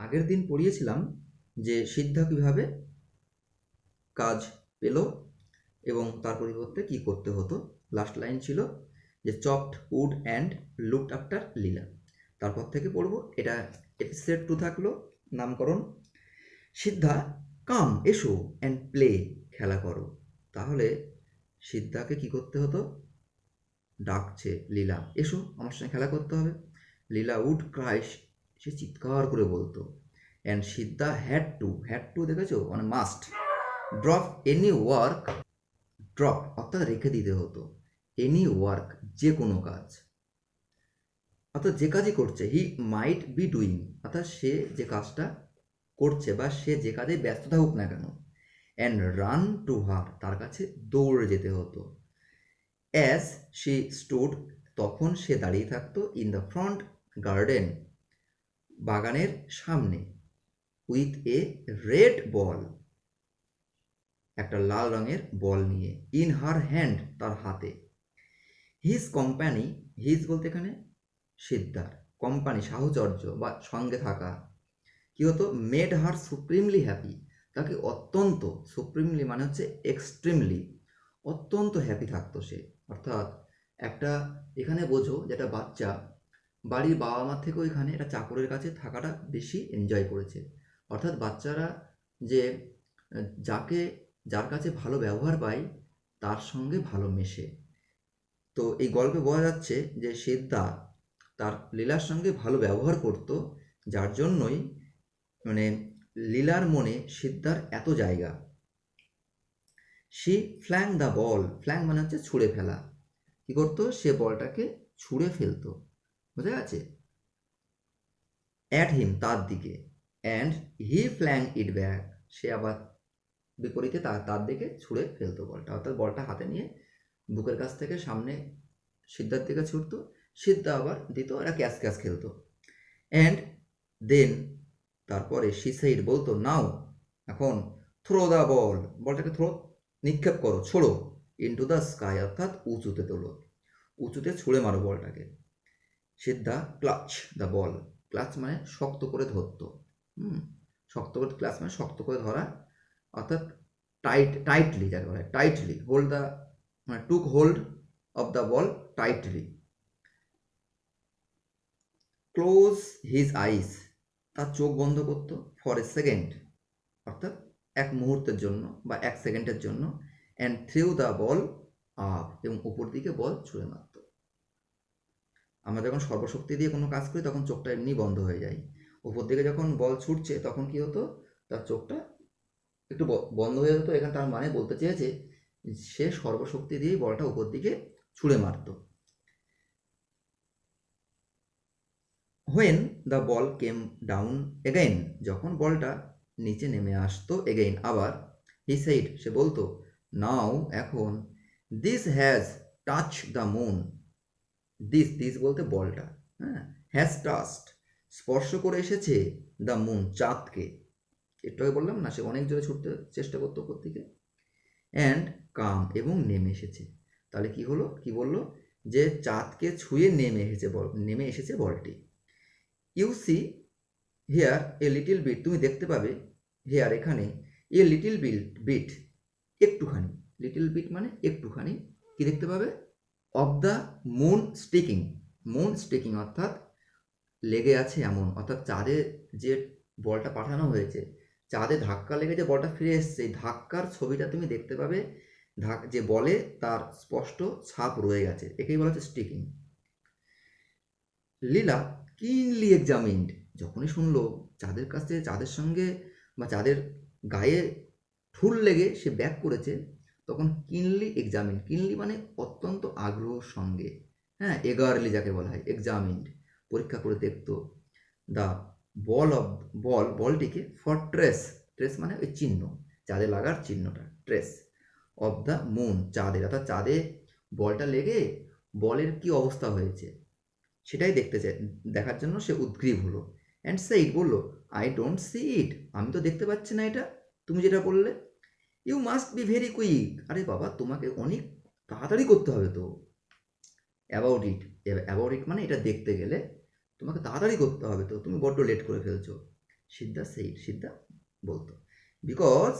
আগের দিন পড়িয়েছিলাম যে সিদ্ধা কিভাবে কাজ পেল এবং তার পরিবর্তে কি করতে হতো। লাস্ট লাইন ছিল যে chopped wood and looked after Leela. তারপর থেকে পড়বো, এটা এপিসোড 2 থাকলো, নামকরণ। সিদ্ধা কাম এসো অ্যান্ড প্লে, খেলা করো। তাহলে সিদ্ধাকে কি করতে হতো, ডাকছে লীলা, এসো আমার সঙ্গে খেলা করতে হবে। লীলা উড ক্রাই, সে চিৎকার করে বলতো। অ্যান্ড সিদ্ধা হ্যাড টু দেখেছো মানে must drop any work, drop অর্থাৎ রেখে দিতে হতো, এনি ওয়ার্ক যে কোনো কাজ, অর্থাৎ যে কাজই করছে, হি মাইট বি ডুইং অর্থাৎ সে যে কাজটা করছে বা সে যে কাজে ব্যস্ত থাকুক না কেন, অ্যান্ড রান টু হার, তার কাছে দৌড়ে যেতে হতো। অ্যাজ শি স্টুড, তখন সে দাঁড়িয়ে থাকতো, ইন দ্য ফ্রন্ট গার্ডেন, বাগানের সামনে, উইথ এ রেড বল, একটা লাল রঙের বল নিয়ে, ইন হার হ্যান্ড, তার হাতে। হিজ কোম্পানি, হিজ বলতে এখানে সিদ্ধার, কোম্পানি সাহচর্য বা সঙ্গে থাকা, কি হতো, মেড হার সুপ্রিমলি হ্যাপি, তাকে অত্যন্ত, সুপ্রিমলি মানে হচ্ছে এক্সট্রিমলি, অত্যন্ত হ্যাপি থাকতো সে। অর্থাৎ একটা এখানে বোঝো যেটা বাচ্চা বাড়ির বাবা মার থেকেও এখানে একটা চাকরের কাছে থাকাটা বেশি এনজয় করেছে। অর্থাৎ বাচ্চারা যে যার কাছে ভালো ব্যবহার পায় তার সঙ্গে ভালো মেশে। তো এই গল্পে বোঝা যাচ্ছে যে সিদ্ধা তার লীলার সঙ্গে ভালো ব্যবহার করত, যার জন্যই মানে লীলার মনে সিদ্ধার এত জায়গা। সে ফ্ল্যাং দ্য বল, ফ্ল্যাং মানে হচ্ছে ছুঁড়ে ফেলা, কি করতো, সে বলটাকে ছুঁড়ে ফেলতো, বোঝা গেছে, অ্যাট হিম, তার দিকে, অ্যান্ড হি ফ্ল্যাং ইট ব্যাক, সে আবার বিপরীতে তার দিকে ছুঁড়ে ফেলতো বলটা, অর্থাৎ বলটা হাতে নিয়ে বুকের কাছ থেকে সামনে সিদ্ধার দিকে ছুটতো, সিদ্ধা আবার দিত, এরা ক্যাচ ক্যাচ খেলতো। অ্যান্ড দেন, তারপরে শি সেইড, বলতো, নাও এখন, থ্রো দ্য বল, বলটাকে নিক্ষেপ করো, ছোড়ো, ইনটু দ্য স্কাই অর্থাৎ উঁচুতে তোলো, উঁচুতে ছুঁড়ে মারো বলটাকে। সিদ্ধা ক্লাচ দ্য বল, ক্লাচ মানে শক্ত করে ধরতো, শক্ত করে, ক্লাচ মানে শক্ত করে ধরা, অর্থাৎ টাইটলি যাকে বলে, টাইটলি হোল্ড দ্য, মানে took hold of the ball tightly. Close his eyes, তার চোখ বন্ধ করতো, ফর এ সেকেন্ড অর্থাৎ এক মুহূর্তের জন্য বা এক সেকেন্ডের জন্য, and threw the ball up, এবং উপর দিকে বল ছুঁড়ে মারত। আমরা যখন সর্বশক্তি দিয়ে কোনো কাজ করি তখন চোখটা এমনি বন্ধ হয়ে যায়, উপর দিকে যখন বল ছুটছে তখন কি হতো, তার চোখটা একটু বন্ধ হয়ে যেত। এখানে তার মানে বলতে চেয়েছে সে সর্বশক্তি দিয়েই বলটা উপর দিকে ছুঁড়ে মারত। When the ball came down again, যখন বলটা নিচে নেমে আসতো, এগেইন আবার, হি সেইড, সে বলতো, নাও এখন, this has touch the moon, this বলতে বলটা, হ্যাঁ, হ্যাজ টাচড স্পর্শ করে এসেছে, দ্য মুন চাঁদকে, একটু আগে বললাম না সে অনেক জোরে ছুটতে চেষ্টা করতো উপর দিকে, অ্যান্ড কাম এবং নেমে এসেছে। তাহলে কি হলো, কি বললো, যে চাঁদকে ছুঁয়ে নেমে এসেছে বলটি। You see here a little bit, তুমি দেখতে পাবে, হেয়ার এখানে, এ লিটিল বিট একটুখানি, লিটিল বিট মানে একটুখানি, কি দেখতে পাবে, of the moon sticking, moon sticking অর্থাৎ লেগে আছে এমন, অর্থাৎ চাঁদে যে বলটা পাঠানো হয়েছে, চাঁদে ধাক্কা লেগে যে বলটা ফিরে এসছে, এই ধাক্কার ছবিটা তুমি দেখতে পাবে, যে বলে তার স্পষ্ট ছাপ রয়ে গেছে, একেই বলা হচ্ছে স্টিকিং। লীলা কিনলি এক্সামিন্ড, যখনই শুনলো চাঁদের কাছে, চাঁদের সঙ্গে বা চাঁদের গায়ে ঠুল লেগে সে ব্যাক করেছে, তখন কিনলি এক্সামিন্ড, কিনলি মানে অত্যন্ত আগ্রহের সঙ্গে, হ্যাঁ, এগারলি যাকে বলা হয়, এক্সামিন্ড পরীক্ষা করে দেখতো, দ্য বলটিকে, ফর ট্রেস মানে ওই চিহ্ন, চাঁদে লাগার চিহ্নটা, ট্রেস অফ দ্য মুন, চাঁদের, অর্থাৎ চাঁদে বলটা লেগে বলের কি অবস্থা হয়েছে সেটাই দেখার জন্য সে উদ্গ্রীব হলো। অ্যান্ড সেইড, বললো, আই ডোন্ট সি ইট, আমি তো দেখতে পাচ্ছি না এটা, তুমি যেটা বললে। You must be very quick, আরে বাবা তোমাকে অনেক তাড়াতাড়ি করতে হবে তো। অ্যাবাউট ইট মানে এটা দেখতে গেলে তোমাকে তাড়াতাড়ি করতে হবে তো, তুমি বড্ড লেট করে ফেলছো। সিদ্ধা সেইড, সিদ্ধা বলতো। বিকজ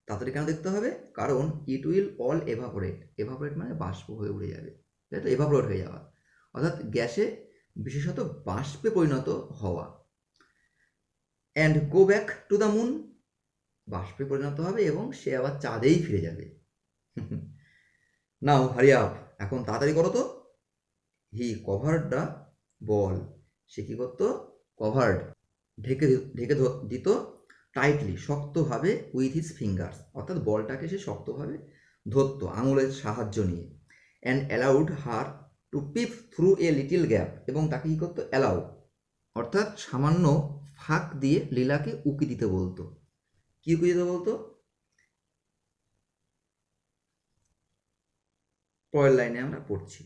তাড়াতাড়ি কেন দেখতে হবে, কারণ it will all evaporate, evaporate মানে বাষ্প হয়ে উড়ে যাবে, তাই তো, এভাপোরেট হয়ে যাওয়া, অর্থাৎ গ্যাসে বিশেষত বাষ্পে পরিণত হওয়া। And go back to the moon, বাষ্পে পরিণত হবে এবং সে আবার চাঁদেই ফিরে যাবে। নাও হারি আপ, এখন তাড়াতাড়ি করো তো। হি কভার্ড দ্য বল, সে কী করতো, কভার্ড ঢেকে ঢেকে দিত, টাইটলি শক্তভাবে, উইথ হিজ ফিঙ্গার্স, অর্থাৎ বলটাকে সে শক্তভাবে ধরতো আঙুলের সাহায্য নিয়ে। And allowed her to peep through a little gap, এবং তাকে কী করতো, অ্যালাউ অর্থাৎ সামান্য ফাঁক দিয়ে লীলাকে উকি দিতে বলতো। কি উকি দিতে বলতো, পরের লাইনে আমরা পড়ছি।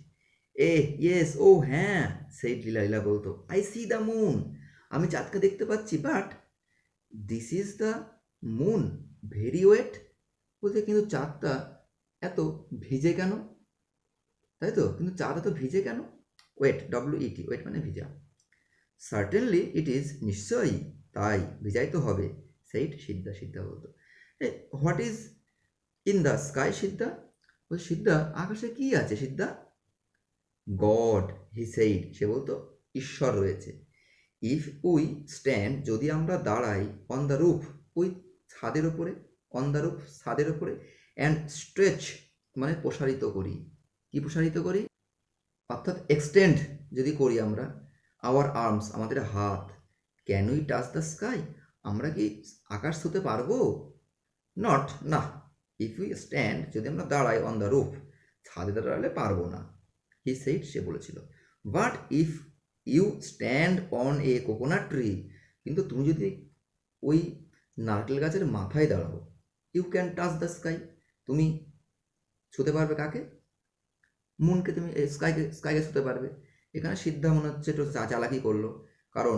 ইয়েস, ও হ্যাঁ, সেই লীলা, লীলা বলতো, আই সি দ্য মুন, আমি চাঁদকে দেখতে পাচ্ছি, but this is the moon very wait, বলতে কিন্তু চাঁদটা এত ভিজে কেন, তাই তো, কিন্তু চাঁদ এত ভিজে কেন, ওয়েট, WET, ওয়েট মানে ভিজা। সার্টেনলি ইট ইজ, নিশ্চয়ই তাই, ভিজাই তো হবে, সেইট, সিদ্ধা, সিদ্ধা বলতো। What is in the sky, Siddha, বলছে সিদ্ধা আকাশে কি আছে সিদ্ধা, গড, হি সেইড, সে বলতো ঈশ্বর রয়েছে। ইফ উই স্ট্যান্ড, যদি আমরা দাঁড়াই, অন দ্য রুফ, ওই ছাদের ওপরে, অন দ্য রুফ ছাদের ওপরে, অ্যান্ড স্ট্রেচ মানে প্রসারিত করি, কি প্রসারিত করি, অর্থাৎ এক্সটেন্ড যদি করি আমরা, আওয়ার আর্মস, আমাদের হাত, can we touch the sky, আমরা কি আকাশ ছুঁতে পারবো, নট, না, ইফ উই স্ট্যান্ড, যদি আমরা দাঁড়াই, অন দ্য রুফ, ছাদে দাঁড়ালে পারবো না, হি সেইড, সে বলেছিল। But if you stand on a coconut tree, কিন্তু তুমি যদি ওই নারকেল গাছের মাথায় দাঁড়াও, you can touch the sky, তুমি ছুঁতে পারবে কাকে, মুনকে, তুমি স্কাইকে ছুঁতে পারবে। এখানে সিদ্ধা মনে হচ্ছে একটু চালাকি করলো, কারণ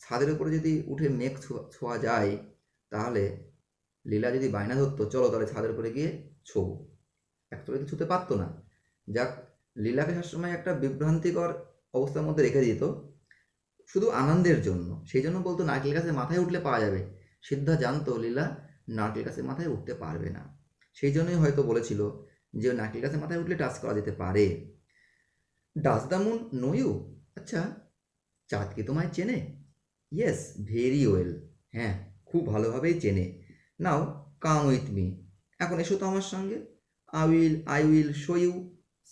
ছাদের উপরে যদি উঠে মেঘ ছোঁয়া যায়, তাহলে লীলা যদি বায়না ধরতো, চলো তাহলে ছাদের উপরে গিয়ে ছোবো, একচুয়ালি তো ছুঁতে পারতো না। যাক, লীলাকে সবসময় একটা বিভ্রান্তিকর অবস্থার মধ্যে রেখে দিত শুধু আনন্দের জন্য, সেই জন্য বলতো নারকেল গাছের মাথায় উঠলে পাওয়া যাবে। সিদ্ধা জানতো লীলা নারকেল গাছের মাথায় উঠতে পারবে না, সেই জন্যই হয়তো বলেছিল যে নারকেল গাছের মাথায় উঠলে টাচ করা যেতে পারে। Does the moon know you, আচ্ছা চাঁদ কি তোমায় চেনে, ইয়েস ভেরি ওয়েল, হ্যাঁ খুব ভালোভাবেই চেনে। নাও কাম উইথ মি, এখন এসো তো আমার সঙ্গে, I will show you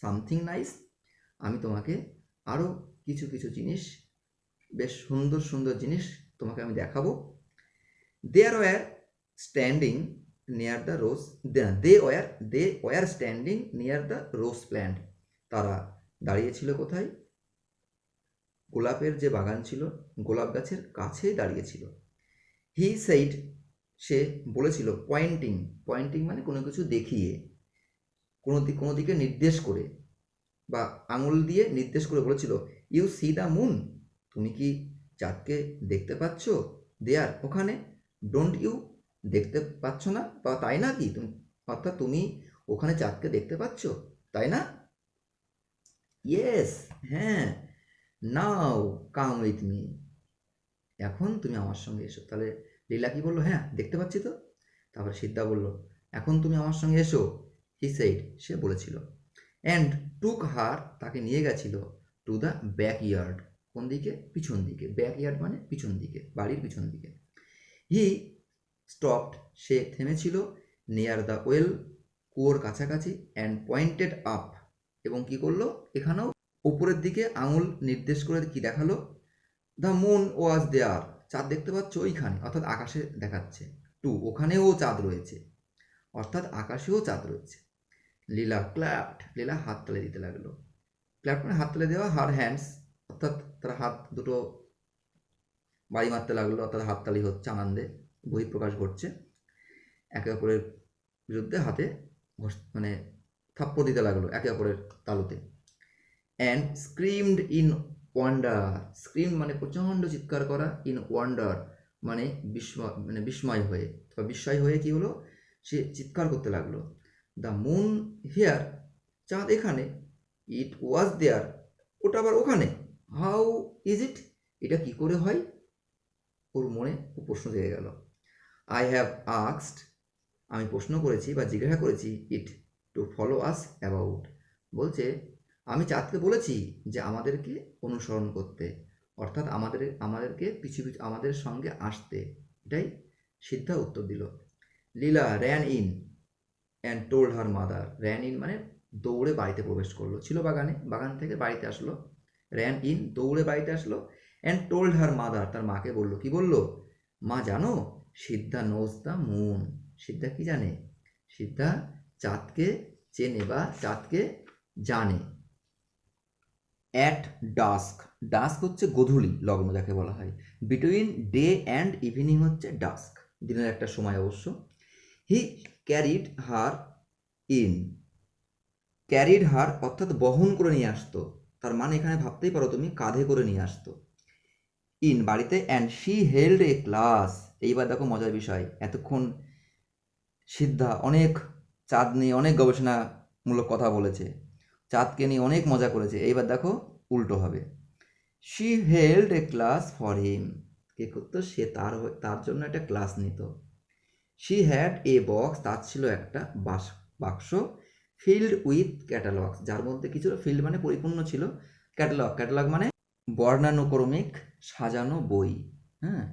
something nice, আমি তোমাকে আরও কিছু কিছু জিনিস, বেশ সুন্দর সুন্দর জিনিস তোমাকে আমি দেখাবো। There were standing near the rose, they were standing near the rose plant, তারা দাঁড়িয়েছিল কোথায়, গোলাপের যে বাগান ছিল, গোলাপ গাছের কাছেই দাঁড়িয়েছিল। হি সেইড, সে বলেছিল, পয়েন্টিং, পয়েন্টিং মানে কোনো কিছু দেখিয়ে, কোনো দিকে নির্দেশ করে বা আঙুল দিয়ে নির্দেশ করে বলেছিল, ইউ সি দ্য মুন, তুমি কি চাঁদকে দেখতে পাচ্ছ, দেয়ার, ওখানে, ডোন্ট ইউ, দেখতে পাচ্ছ না, বা তাই না কি তুমি, অর্থাৎ তুমি ওখানে চাঁদকে দেখতে পাচ্ছ, তাই না, ইয়েস, হ্যাঁ, নাও কাম উইথ মি, এখন তুমি আমার সঙ্গে এসো। তাহলে লীলা কি বললো, হ্যাঁ দেখতে পাচ্ছি তো, তারপর সিদ্ধা বলল, এখন তুমি আমার সঙ্গে এসো, হি সেইড, সে বলেছিল। অ্যান্ড টুক হার, তাকে নিয়ে গেছিল, টু দ্য ব্যাকইয়ার্ড, কোন দিকে, পিছন দিকে, ব্যাকইয়ার্ড মানে পিছন দিকে, বাড়ির পিছন দিকে। হি স্টপড, সে থেমেছিল, নিয়ার দ্য ওয়েল, কুয়োর কাছাকাছি, অ্যান্ড পয়েন্টেড আপ, এবং কি করলো, এখানেও উপরের দিকে আঙুল নির্দেশ করে কি দেখালো, দ্য মুন ওয়াজ দেয়ার, চাঁদ দেখতে পাচ্ছ ওইখানে, অর্থাৎ আকাশে দেখাচ্ছে, টু, ওখানেও চাঁদ রয়েছে, অর্থাৎ আকাশেও চাঁদ রয়েছে। লীলা ক্ল্যাপড, লীলা হাততালি দিতে লাগলো, ক্ল্যাপ মানে হাততালি দেওয়া, হার হ্যান্ডস, অর্থাৎ তার হাত দুটো বাড়ি মারতে লাগলো, অর্থাৎ হাততালি হচ্ছে, আনন্দে বহিঃপ্রকাশ ঘটছে, একে অপরের বিরুদ্ধে হাতে মানে থাপ্পড় দিতে লাগলো একে অপরের তালুতে। And screamed in wonder, scream মানে প্রচণ্ড চিৎকার করা, ইন ওয়ান্ডার মানে বিস্ময় হয়ে, বা বিস্ময় হয়ে কি হলো, সে চিৎকার করতে লাগলো, দ্য মুন হিয়ার, চাঁদ এখানে, ইট ওয়াজ দেয়ার, ওটা আবার ওখানে, হাউ ইজ ইট, এটা কি করে হয়, ওর মনে প্রশ্ন জেগে গেল। আই হ্যাভ আস্কড, আমি প্রশ্ন করেছি বা জিজ্ঞাসা করেছি, ইট টু ফলো আস অ্যাবাউট, বলছে আমি চাঁদকে বলেছি যে আমাদেরকে অনুসরণ করতে, অর্থাৎ আমাদেরকে পিছু পিছু আমাদের সঙ্গে আসতে। এটাই সিদ্ধা উত্তর দিল। Leela ran in and told her mother, ran in মানে দৌড়ে বাড়িতে প্রবেশ করলো, ছিল বাগানে, বাগান থেকে বাড়িতে আসলো, র্যান ইন দৌড়ে বাড়িতে আসলো, অ্যান্ড টোল্ড হার মাদার তার মাকে বলল, কি বলল, মা জানো সিদ্ধা নোজ দ্য মুন, সিদ্ধা কি জানে, সিদ্ধা চাঁদকে চেনে বা চাঁদকে জানে। অ্যাট ডাস্ক, ডাস্ক হচ্ছে গোধূলি, লগ্ন যাকে বলা হয়। বিটুইন ডে অ্যান্ড ইভিনিং হচ্ছে ডাস্ক, দিনের একটা সময় অবশ্য। He carried her in, carried her অর্থাৎ বহন করে নিয়ে আসতো, তার মানে এখানে ভাবতেই পারো তুমি কাঁধে করে নিয়ে আসতো। ইন বাড়িতে, and she held a class, এইবার দেখো মজার বিষয়, এতক্ষণ সিদ্ধা অনেক চাঁদ নিয়ে অনেক গবেষণামূলক কথা বলেছে, চাঁদকে নিয়ে অনেক মজা করেছে, এইবার দেখো উল্টো হবে। She held a class for him, কে করতো, সে তার জন্য একটা ক্লাস নিত। শি হ্যাড এ বক্স, তার ছিল একটা বাক্স, ফিল্ড উইথ ক্যাটালগস, যার মধ্যে কি ছিল, ফিল্ড মানে পরিপূর্ণ ছিল, ক্যাটালগ মানে বর্ণানুক্রমিক সাজানো বই। হ্যাঁ,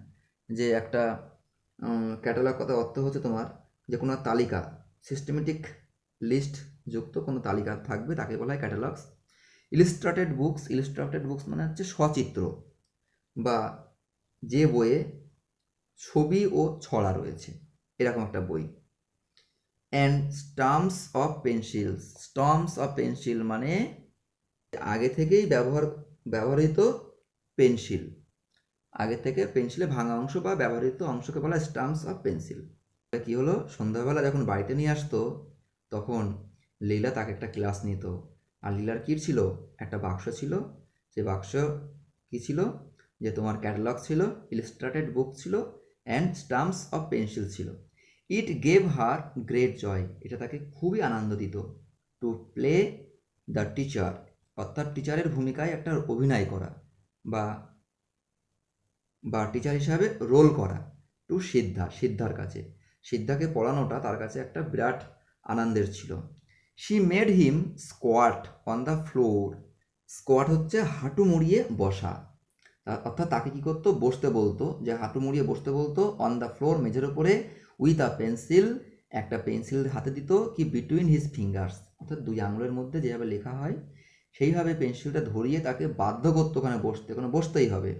যে একটা ক্যাটালগ কথা অর্থ হচ্ছে তোমার যে কোনো তালিকা, সিস্টেমেটিক লিস্ট যুক্ত কোনো তালিকা থাকবে, তাকে বলা হয় ক্যাটালগস। ইলিস্ট্রেটেড বুকস মানে হচ্ছে সচিত্র বা যে বইয়ে ছবি ও ছড়া রয়েছে, এরকম একটা বই। অ্যান্ড স্টাম্পস অফ পেন্সিল মানে আগে থেকেই ব্যবহৃত পেন্সিল, আগে থেকে পেন্সিলে ভাঙা অংশ বা ব্যবহৃত অংশকে বলা হয় স্টাম্পস অফ পেন্সিল। কি হলো, সন্ধ্যাবেলা যখন বাড়িতে নিয়ে আসতো তখন লীলা তাকে একটা ক্লাস নিত, আর লীলার কী ছিল, একটা বাক্স ছিল, সে বাক্স কী ছিল, যে তোমার ক্যাটালগ ছিল, ইলিস্ট্রেটেড বুক ছিল, অ্যান্ড স্টাম্পস অফ পেন্সিল ছিল। ইট গেভ হার গ্রেট জয়, এটা তাকে খুবই আনন্দ দিত। টু প্লে দ্য টিচার, অর্থাৎ টিচারের ভূমিকায় একটা অভিনয় করা বা টিচার হিসাবে রোল করা। টু সিদ্ধার কাছে, সিদ্ধাকে পড়ানোটা তার কাছে একটা বিরাট আনন্দের ছিল। She made him squat on the floor, squat হচ্ছে হাঁটু মুড়িয়ে বসা, অর্থাৎ তাকে কী করতো, বসতে বলতো, যে হাঁটু মুড়িয়ে বসতে বলতো, অন দ্য ফ্লোর মেঝের ওপরে, উইথ আ পেন্সিল, একটা পেন্সিল হাতে দিত, কি বিটুইন হিজ ফিঙ্গার্স, অর্থাৎ দুই আঙুলের মধ্যে যেভাবে লেখা হয় সেইভাবে পেন্সিলটা ধরিয়ে তাকে বাধ্য করতো ওখানে বসতেই হবে।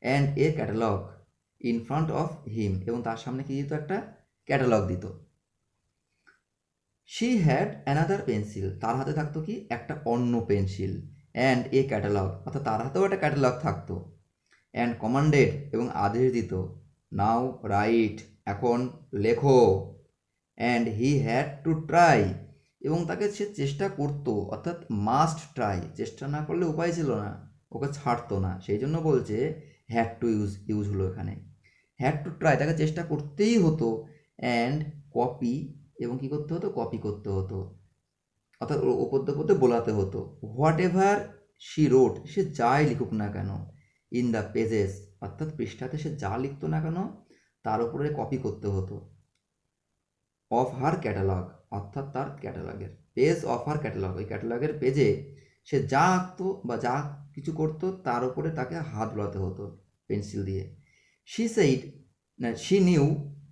And a catalogue in front of him, এবং তার সামনে কি দিত, একটা ক্যাটালগ দিত। শি হ্যাড অ্যানাদার পেন্সিল, তার হাতে থাকতো কি, একটা অন্য পেন্সিল। অ্যান্ড এ ক্যাটালগ, অর্থাৎ তার হাতেও একটা ক্যাটালগ থাকতো। অ্যান্ড কমান্ডেড, এবং আদেশ দিত, নাও রাইট, এখন লেখো। And he had to try, এবং তাকে সে চেষ্টা করতো, অর্থাৎ মাস্ট ট্রাই, চেষ্টা না করলে উপায় ছিল না, ওকে ছাড়তো না, সেই জন্য বলছে হ্যাড টু ইউজ হলো এখানে। হ্যাড টু ট্রাই, তাকে চেষ্টা করতেই হতো। অ্যান্ড কপি, এবং কী করতে হতো, কপি করতে হতো, অর্থাৎ ওপর বোলাতে হতো। হোয়াট এভার শি রোড, সে যাই লিখুক না কেন, ইন দ্য পেজেস, অর্থাৎ পৃষ্ঠাতে সে যা লিখতো না কেন তার উপরে কপি করতে হতো। অফ হার ক্যাটালগ, অর্থাৎ তার ক্যাটালগের পেজ, অফ হার ক্যাটালগ, ওই ক্যাটালগের পেজে সে যা আঁকতো বা যা কিছু করতো তার উপরে তাকে হাত বোলাতে হতো পেন্সিল দিয়ে। She new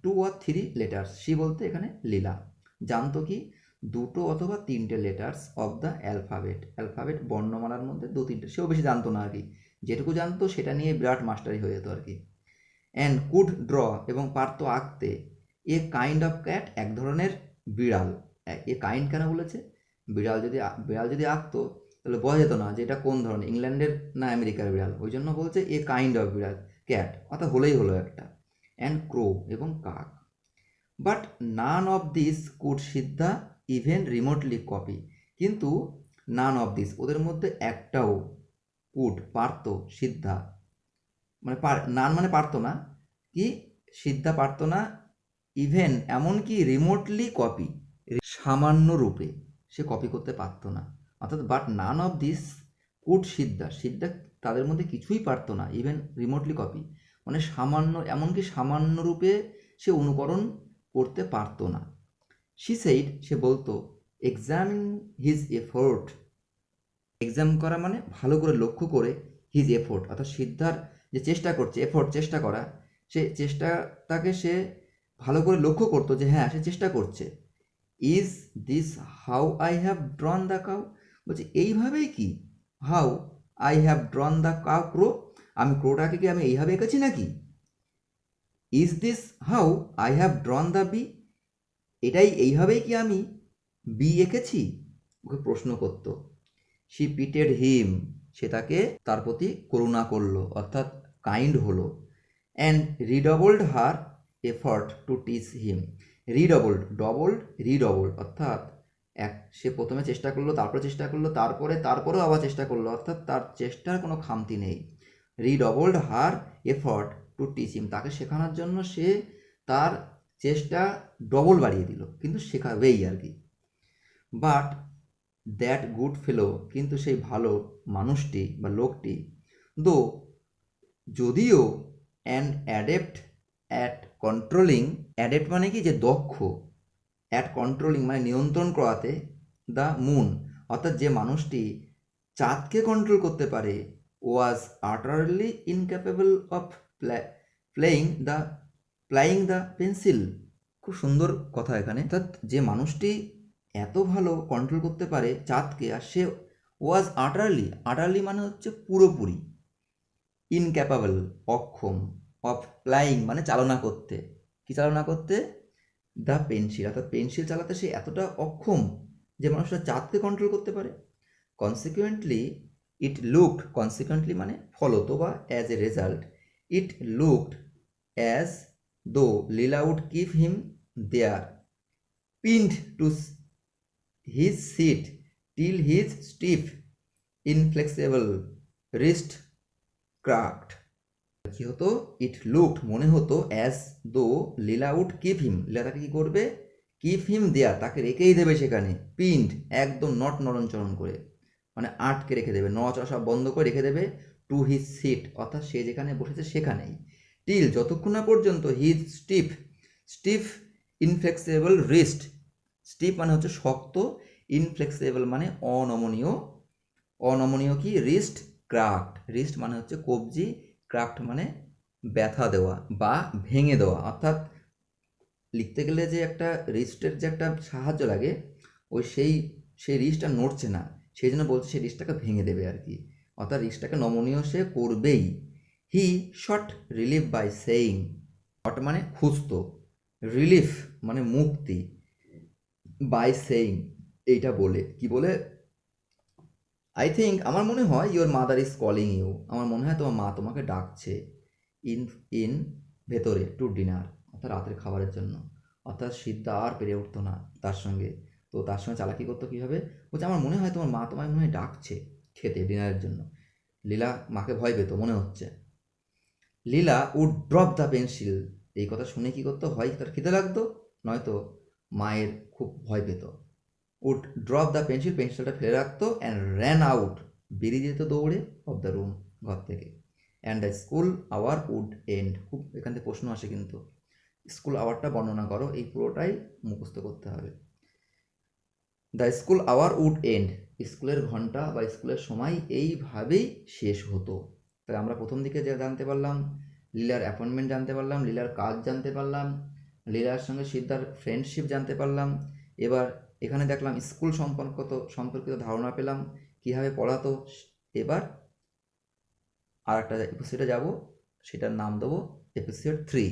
2 or 3 letters, she বলতে এখানে লীলা জানতো কি, 2 অথবা 3টে লেটার্স অফ দ্য অ্যালফাবেট বর্ণমালার মধ্যে 2-3টে, সেও বেশি জানতো না আর কি, যেটুকু জানতো সেটা নিয়ে বিরাট মাস্টারি হয়ে যেত আর কি। অ্যান্ড কুড ড্র, এবং পারতো আঁকতে। এ কাইন্ড অফ ক্যাট, এক ধরনের বিড়াল। এ কাইন্ড কেন বলেছে, বিড়াল যদি আঁকতো তাহলে বোঝা যেত না যে এটা কোন ধরনের, ইংল্যান্ডের না আমেরিকার বিড়াল, ওই জন্য বলছে এ কাইন্ড অফ বিড়াল, ক্যাট, অর্থাৎ হলেই হলো একটা। অ্যান্ড ক্রো, এবং কাক। But none of this could Siddha even remotely copy, কিন্তু নান অফ দিস, ওদের মধ্যে একটাও, কুড পারতো, সিদ্ধা মানে নান মানে পারতো না, কি সিদ্ধা পারতো না, ইভেন এমনকি রিমোটলি কপি, সামান্য রূপে সে কপি করতে পারতো না, অর্থাৎ but none of this could Siddha তাদের মধ্যে কিছুই পারতো না, ইভেন রিমোটলি কপি, মানে সামান্য, এমনকি সামান্য রূপে সে অনুকরণ করতে পারতো না। শি সেইড, সে বলতো, এক্সামিন হিজ এফোর্ট, এক্সাম করা মানে ভালো করে লক্ষ্য করে, হিজ এফোর্ট অর্থাৎ সিদ্ধার যে চেষ্টা করছে, এফোর্ট চেষ্টা করা, সে চেষ্টাটাকে সে ভালো করে লক্ষ্য করতো যে হ্যাঁ সে চেষ্টা করছে। Is this how I have drawn the cow, বলছে এইভাবেই কি, how I have drawn the cow crow, আমি ক্রোটাকে কি আমি এইভাবে এঁকেছি নাকি। Is this how I have drawn the bee, এটাই এইভাবেই কি আমি বি এঁকেছি, ওকে প্রশ্ন করতো। শি পিটেড হিম, সে তাকে তার প্রতি করুণা করলো অর্থাৎ কাইন্ড হলো। And redoubled her effort to teach him, redoubled অর্থাৎ সে প্রথমে চেষ্টা করলো, তারপরে চেষ্টা করলো, তারপরেও আবার চেষ্টা করলো, অর্থাৎ তার চেষ্টার কোনো খামতি নেই। রিডবল্ড হার এফর্ট টু টিচ হিম, তাকে শেখানোর জন্য সে তার চেষ্টা ডবল বাড়িয়ে দিল, কিন্তু শেখাবেই আর কি। বাট দ্যাট গুড ফেলো, কিন্তু সেই ভালো মানুষটি বা লোকটি, দো যদিও an adept at controlling, adept মানে কি যে দক্ষ, অ্যাট কন্ট্রোলিং মানে নিয়ন্ত্রণ করাতে, দ্য মুন অর্থাৎ যে মানুষটি চাঁদকে কন্ট্রোল করতে পারে, was utterly incapable of playing the pencil. খুব সুন্দর কথা এখানে, অর্থাৎ যে মানুষটি এত ভালো কন্ট্রোল করতে পারে চাঁদকে, আর সে ওয়াজ আটারলি মানে হচ্ছে পুরোপুরি, ইনক্যাপাবল অক্ষম, অফ প্লাইং মানে চালনা করতে, কি চালনা করতে, দ্য পেন্সিল অর্থাৎ পেন্সিল চালাতে সে এতটা অক্ষম যে মানুষটা চাঁদকে কন্ট্রোল করতে পারে। কনসিকুয়েন্টলি মানে ফলত বা as a result, it looked as though Leela would keep him there, pinned to his seat till his stiff inflexible wrist cracked. কি হতো, ইট লুকড মনে হতো, as though Leela would keep হিম, লীলা তাকে কি করবে, কিপ হিম দেয়ার তাকে রেখেই দেবে সেখানে, পিন্ড একদম নট নরণচরণ করে মানে আটকে রেখে দেবে, নড়াচড়া সব বন্ধ করে রেখে দেবে, টু হিজ সিট অর্থাৎ সে যেখানে বসেছে সেখানেই, টিল যতক্ষণ না পর্যন্ত, হিজ স্টিফ ইনফ্লেক্সিবল রিস্ট, স্টিফ মানে হচ্ছে শক্ত, ইনফ্লেক্সিবল মানে অনমনীয় কি, রিস্ট মানে হচ্ছে কবজি, ক্রাফট মানে ব্যথা দেওয়া বা ভেঙে দেওয়া, অর্থাৎ লিখতে গেলে যে একটা রিস্টের যে একটা সাহায্য লাগে, ওই সেই রিস্টটা নড়ছে না, সেই জন্য বলছে সেই রিস্টটাকে ভেঙে দেবে আর কি, অর্থাৎ রিস্টটাকে নমনীয় সে করবেই। He sought relief by saying, sought মানে খুঁজতো, রিলিফ মানে মুক্তি, বাই সেইং এইটা বলে, কি বলে, আই থিঙ্ক আমার মনে হয় your mother is calling you, আমার মনে হয় তোমার মা তোমাকে ডাকছে, ইন ভেতরে, টু ডিনার অর্থাৎ রাতের খাবারের জন্য। অর্থাৎ সিদ্ধা আর পেরে উঠতো না তার সঙ্গে, তো তার সঙ্গে চালাকি করতো কীভাবে, বলছে আমার মনে হয় তোমার মা তোমায় মনে হয় ডাকছে খেতে, ডিনারের জন্য। লীলা মাকে ভয় পেত মনে হচ্ছে। লীলা উড ড্রপ দ্য পেন্সিল, এই কথা শুনে কী করতো, হয় তার খেতে লাগতো, নয়তো মায়ের খুব ভয় পেত। উড ড্রপ দ্য পেন্সিলটা ফেলে রাখতো, অ্যান্ড র্যান আউট বেরিয়ে যেত দৌড়ে, অফ দ্য রুম ঘর থেকে। And the school hour would end, খুব এখান থেকে প্রশ্ন আসে কিন্তু, স্কুল আওয়ারটা বর্ণনা করো, এই পুরোটাই মুখস্থ করতে হবে। The school hour would end, স্কুলের ঘন্টা বা স্কুলের সময় এইভাবেই শেষ হতো। তাই আমরা প্রথম দিকে যে জানতে পারলাম, লীলার অ্যাপয়েন্টমেন্ট জানতে পারলাম, লীলার কাজ জানতে পারলাম, লীলার সঙ্গে সিদ্ধার ফ্রেন্ডশিপ জানতে পারলাম। এবার এখানে দেখলাম স্কুল সম্পর্কিত ধারণা পেলাম, কীভাবে পড়াতো। এবার আর একটা এপিসোডে যাব, সেটার নাম দেবো এপিসোড 3।